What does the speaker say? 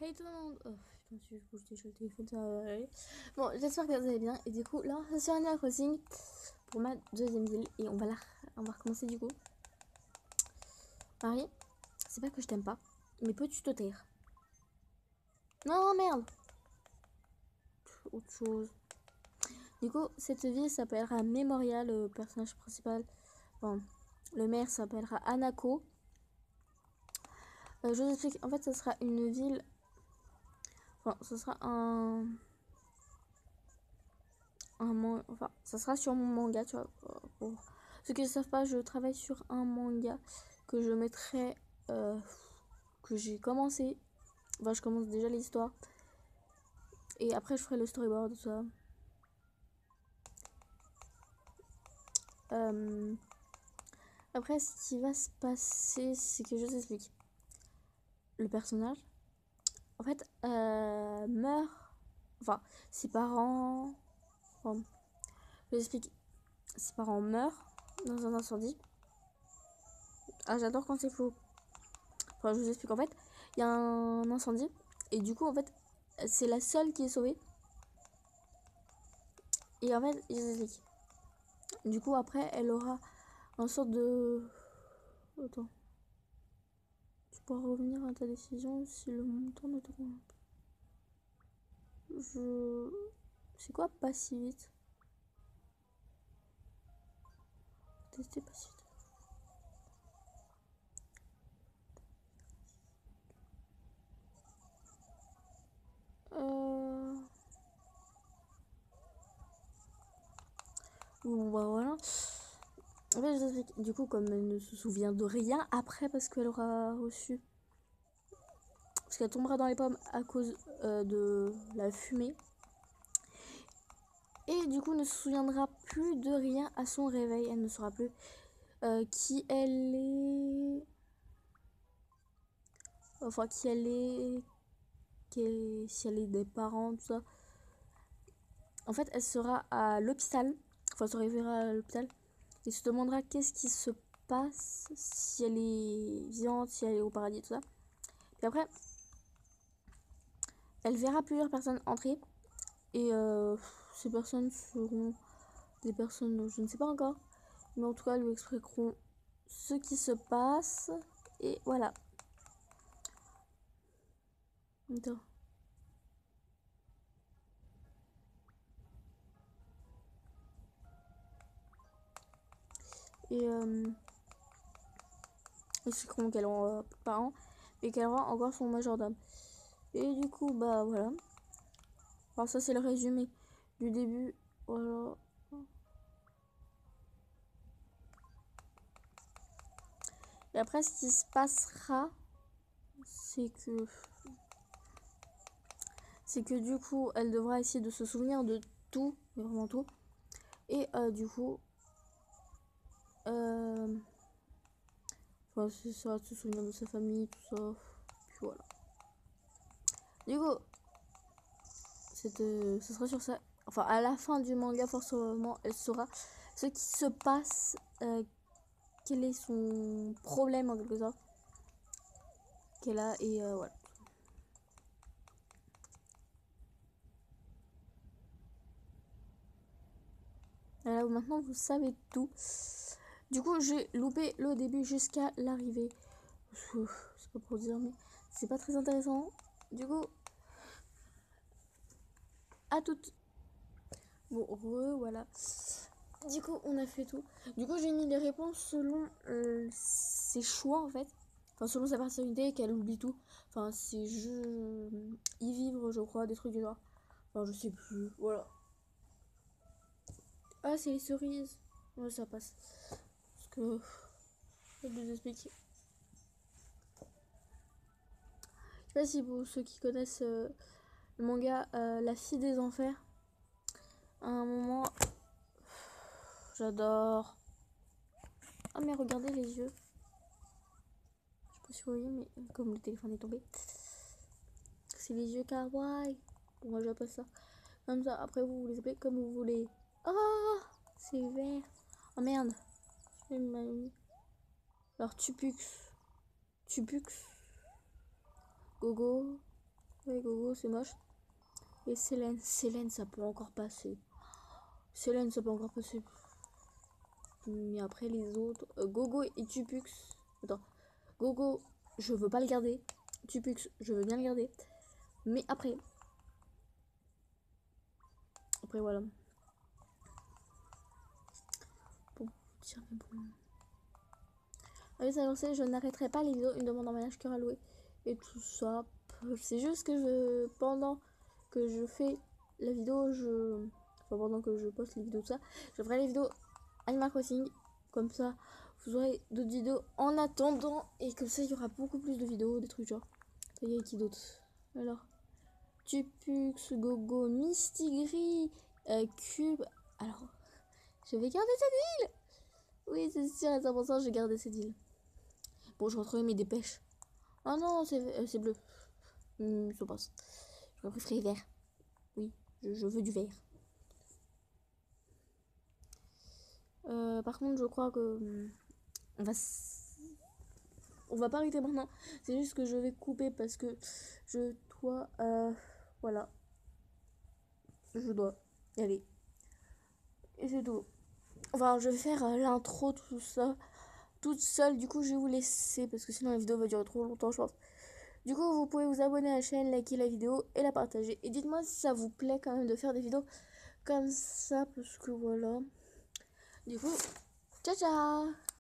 Hey tout le monde. Oh putain, si je bouge déjà le téléphone, ça va aller. Bon, j'espère que vous allez bien. Et du coup, là, c'est sur Animal Crossing pour ma deuxième ville. Et on va recommencer du coup. Marie, c'est pas que je t'aime pas, mais peux-tu te taire? Non, merde. Autre chose. Du coup, cette ville s'appellera Mémorial, le personnage principal. Bon, le maire s'appellera Anako. Je vous explique. En fait, ça sera une ville. Enfin, ce sera enfin, ça sera sur mon manga, tu vois. Pour ceux qui ne savent pas, je travaille sur un manga que je mettrai, que j'ai commencé. Enfin, je commence déjà l'histoire. Et après, je ferai le storyboard, tout ça. Après, ce qui va se passer, c'est que je vous explique. Le personnage, en fait, meurt. Enfin, ses parents. Enfin, je vous explique. Ses parents meurent dans un incendie. Ah, j'adore quand c'est faux. Enfin, je vous explique. En fait, il y a un incendie. Et du coup, en fait, c'est la seule qui est sauvée. Et en fait, je vous explique. Du coup, après, elle aura un sorte de... Attends. Tu pourras revenir à ta décision si le montant ne te convient pas. C'est quoi pas si vite? Tester pas si vite. Bon, bah voilà. En fait, je vous explique. Du coup, comme elle ne se souvient de rien après, parce qu'elle aura reçu... Parce qu'elle tombera dans les pommes à cause de la fumée. Et du coup, ne se souviendra plus de rien à son réveil. Elle ne saura plus qui elle est. Enfin, qui elle est. Si elle est des parents, tout ça. En fait, elle sera à l'hôpital. Enfin, elle se réveillera à l'hôpital. Et se demandera qu'est-ce qui se passe. Si elle est vivante, si elle est au paradis, tout ça. Puis après, elle verra plusieurs personnes entrer. Et ces personnes seront des personnes, je ne sais pas encore. Mais en tout cas, elles lui expliqueront ce qui se passe. Et voilà. Attends. Et ils expliqueront qu'elle aura parents et qu'elle aura encore son majordome. Et du coup, bah voilà. Alors ça, c'est le résumé du début. Voilà. Et après, ce qui se passera, c'est que... C'est que du coup, elle devra essayer de se souvenir de tout, vraiment tout. Et du coup... Enfin, c'est ça, se souvenir de sa famille, tout ça. Puis voilà. Du coup, ce sera sur ça. Enfin, à la fin du manga, forcément, elle saura ce qui se passe, quel est son problème en quelque sorte qu'elle a, et voilà. Et là, maintenant, vous savez tout. Du coup, j'ai loupé le début jusqu'à l'arrivée. C'est pas pour dire, mais c'est pas très intéressant. Du coup, à toutes. Bon, voilà. Du coup, on a fait tout. Du coup, j'ai mis les réponses selon ses choix, en fait. Enfin, selon sa personnalité, qu'elle oublie tout. Enfin, c'est y vivre, je crois, des trucs du genre. Enfin, je sais plus. Voilà. Ah, c'est les cerises. Ouais, ça passe. Parce que... Je vais vous expliquer. Je sais pas si pour ceux qui connaissent le manga La fille des enfers. À un moment... J'adore. Ah, mais regardez les yeux. Je sais pas si vous voyez, mais comme le téléphone est tombé. C'est les yeux kawaii. Bon, moi j'appelle ça comme ça. Après, vous les appelez comme vous voulez. Ah, c'est vert. Oh merde. Alors, Tupux. Gogo. Ouais, Gogo, c'est moche. Et Célène. Célène, ça peut encore passer. Célène, ça peut encore passer. Mais après, les autres... Gogo et Tupux. Attends. Gogo, je veux pas le garder. Tupux, je veux bien le garder. Mais après... Après, voilà. Bon, tiens, mais bon... Allez, ça lancé, je n'arrêterai pas les vidéos, une demande en mariage cœur alloué et tout ça. C'est juste que pendant que je fais la vidéo, enfin pendant que je poste les vidéos, tout ça, je ferai les vidéos Animal Crossing. Comme ça, vous aurez d'autres vidéos en attendant. Et comme ça, il y aura beaucoup plus de vidéos, des trucs genre. Il y a qui d'autre? Alors, Tupux, Gogo, Mistigris, Cube. Alors, je vais garder cette île. Oui, c'est sûr, à 100%, je vais garder cette île. Bon, je retrouve mes dépêches. Oh non, c'est bleu. Ça passe. Je préfère vert. Oui, je veux du vert. Par contre, je crois que on va pas arrêter maintenant. C'est juste que je vais couper parce que je dois voilà. Je dois y aller. Et c'est tout. Enfin, je vais faire l'intro, tout ça, toute seule. Du coup, je vais vous laisser parce que sinon la vidéo va durer trop longtemps, je pense. Du coup, vous pouvez vous abonner à la chaîne, liker la vidéo et la partager. Et dites-moi si ça vous plaît quand même de faire des vidéos comme ça, parce que voilà. Du coup, ciao ciao.